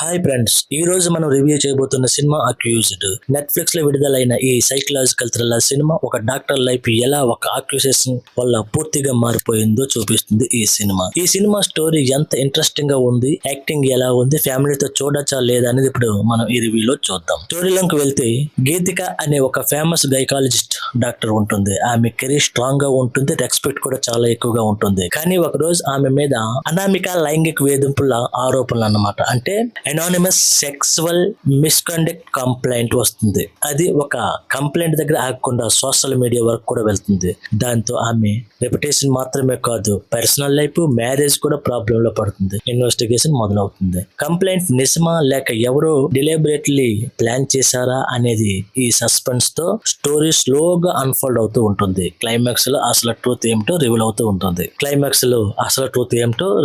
Hi friends, ఈ రోజు మనం రివ్యూ చేయబోతున్న సినిమా అక్యూజ్డ్. నెట్ఫ్లిక్స్ లో విడుదలైన ఈ సైకలాజికల్ థ్రిల్లర్ సినిమా ఒక డాక్టర్ లైఫ్ ఎలా ఒక అక్యూజేషన్ వల్ల పూర్తిగా మారిపోయిందో చూపిస్తుంది ఈ సినిమా స్టోరీ ఎంత ఇంట్రెస్టింగ్ గా ఉంది, యాక్టింగ్ ఎలా ఉంది, ఫ్యామిలీతో చూడొచ్చా లేదా అనేది ఇప్పుడు మనం ఈ రివ్యూలో చూద్దాం. స్టోరీలోకి వెళ్తే గీతిక అనే ఒక ఫేమస్ గైకాలజిస్ట్ డాక్టర్ ఉంటుంది. ఆమె కెరీర్ స్ట్రాంగ్ గా ఉంటుంది, రెస్పెక్ట్ కూడా చాలా ఎక్కువగా ఉంటుంది. కానీ ఒక రోజు ఆమె మీద అనామిక లైంగిక వేధింపుల ఆరోపణలు అన్నమాట. అంటే ఎనానిమస్ సెక్సువల్ మిస్కండక్ట్ కంప్లైంట్ వస్తుంది. అది ఒక కంప్లైంట్ దగ్గర ఆగకుండా సోషల్ మీడియా వరకు కూడా వెళ్తుంది. దాంతో ఆమె రెప్యుటేషన్ మాత్రమే కాదు, పర్సనల్ లైఫ్, మ్యారేజ్ కూడా ప్రాబ్లం లో పడుతుంది. ఇన్వెస్టిగేషన్ మొదలవుతుంది. కంప్లైంట్ నిజమా లేక ఎవరో డిలిబరేట్లీ ప్లాన్ చేశారా అనేది ఈ సస్పెన్స్ తో స్టోరీ స్లోగా అన్ఫోల్డ్ అవుతూ ఉంటుంది. క్లైమాక్స్ లో అసలు ట్రూత్ ఏమిటో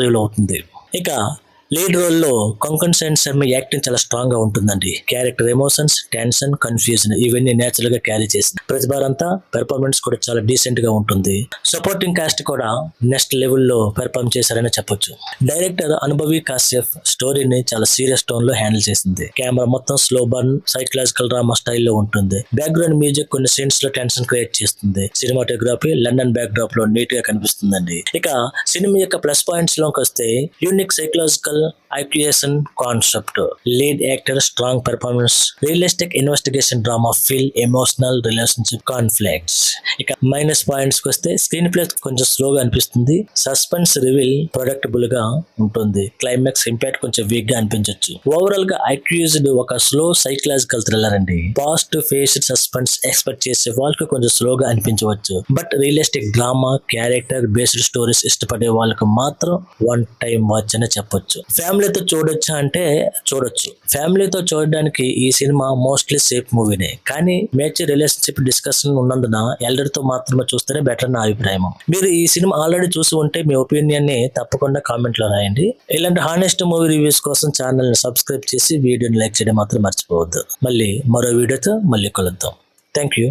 రివీల్ అవుతుంది. ఇక లీడ్ రోల్ లో కొంకణ్ సేన్ శర్మ యాక్టింగ్ చాలా స్ట్రాంగ్ గా ఉంటుందండి. క్యారెక్టర్ ఎమోషన్స్, టెన్షన్, కన్ఫ్యూజన్ ఇవన్నీ నేచురల్ గా క్యారీ చేసింది. ప్రతిభారంతా పెర్ఫార్మెన్స్ కూడా చాలా డీసెంట్ గా ఉంటుంది. సపోర్టింగ్ కాస్ట్ కూడా నెక్స్ట్ లెవెల్ లో పెర్ఫార్మ్ చేశారని చెప్పొచ్చు. డైరెక్టర్ అనుభవి కాశ్యప్ స్టోరీని చాలా సీరియస్ టోన్ లో హ్యాండిల్ చేసింది. కెమెరా మొత్తం స్లో బర్న్ సైకలాజికల్ డ్రామా స్టైల్లో ఉంటుంది. బ్యాక్గ్రౌండ్ మ్యూజిక్ కొన్ని సీన్స్ లో టెన్షన్ క్రియేట్ చేస్తుంది. సినిమాటోగ్రఫీ లండన్ బ్యాక్ డ్రాప్ లో నీట్ గా కనిపిస్తుందండి. ఇక సినిమా యొక్క ప్లస్ పాయింట్స్ లోకి వస్తే unique psychological accusation concept, lead actor strong performance, realistic investigation drama feel, emotional relationship conflicts. ఇక మైనస్ పాయింట్స్ కి వస్తే స్క్రీన్ ప్లే కొంచెం స్లోగా అనిపిస్తుంది, సస్పెన్స్ రివీల్ ప్రొడక్టబుల్ గా ఉంటుంది, క్లైమాక్స్ ఇంపాక్ట్ కొంచెం వీక్ గా అనిపించవచ్చు. ఓవరాల్ గా అక్యూజ్డ్ ఒక స్లో సైకలాజికల్ థ్రిల్లర్ అండి. పాస్ట్ ఫేస్డ్ సస్పెన్స్ ఎక్స్పెక్ట్ చేసే వాళ్ళకి కొంచెం స్లోగా అనిపించవచ్చు. But realistic drama, character based stories ఇష్టపడే వాళ్ళకి మాత్రం వన్ టైం వాచ్ అని చెప్పొచ్చు. ఫ్యామిలీతో చూడొచ్చా అంటే చూడొచ్చు. ఫ్యామిలీతో చూడడానికి ఈ సినిమా మోస్ట్లీ సేఫ్ మూవీనే. కానీ మేజర్ రిలేషన్షిప్ డిస్కషన్ ఉన్నందున ఎల్డర్ తో మాత్రమే చూస్తేనే బెటర్ నా అభిప్రాయం. మీరు ఈ సినిమా ఆల్రెడీ చూసి ఉంటే మీ ఒపీనియన్ ని తప్పకుండా కామెంట్ లో రాయండి. ఇలాంటి హానెస్ట్ మూవీ రివ్యూస్ కోసం ఛానల్ ని సబ్స్క్రైబ్ చేసి వీడియోని లైక్ చేయడం మాత్రం మర్చిపోవద్దు. మళ్ళీ మరో వీడియోతో మళ్ళీ కలుద్దాం. Thank you.